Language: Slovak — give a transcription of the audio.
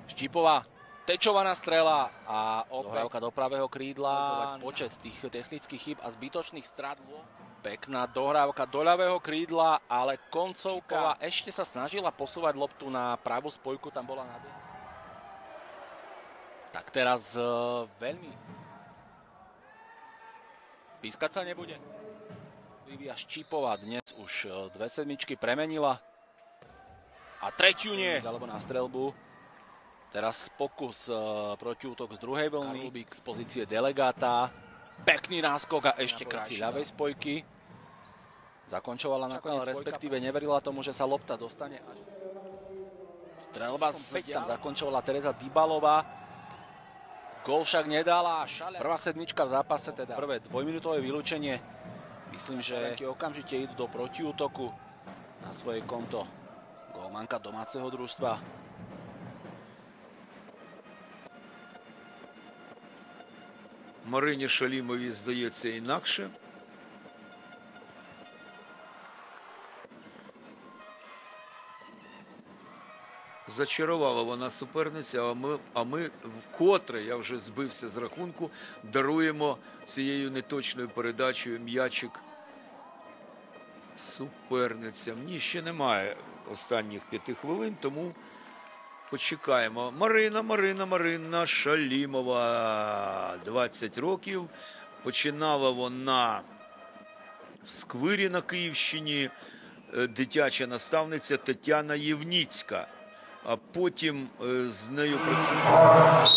Štipová, tečovaná strela a dohrávka do pravého krídla. Počet tých technických chyb a zbytočných strát. Pekná dohrávka do ľavého krídla, ale koncovka ešte sa snažila posúvať loptu na pravú spojku, tam bola nádej. Tak teraz veľmi... Pískať sa nebude. Livia Štipová dnes už 2 sedmičky premenila. A tretiu nie. Alebo na streľbu. Teraz pokus protiútok z druhej vlny. Karlubík z pozície delegáta. Pekný náskok a ešte krát ľavej spojky. Zakončovala nakoniec, respektíve neverila tomu, že sa lopta dostane. Streľba späť tam zakončovala Tereza Dybalová. Gól však nedala. Prvá sedmička v zápase, teda prvé dvojminútové vylúčenie. Myslím, že okamžite idú do protiútoku na svoje konto. Gólmanka domáceho družstva. Марині Шалімовій здається інакше. Зачарувала вона суперниця, а ми вкотре, я вже збився з рахунку, даруємо цією неточною передачею м'ячик суперницям. Ні, ще немає останніх 5 хвилин, тому почекаємо. Марина Шалімова, 20 років. Починала вона в Сквирі на Київщині, дитяча наставниця Тетяна Євніцька. А потім з нею працювала.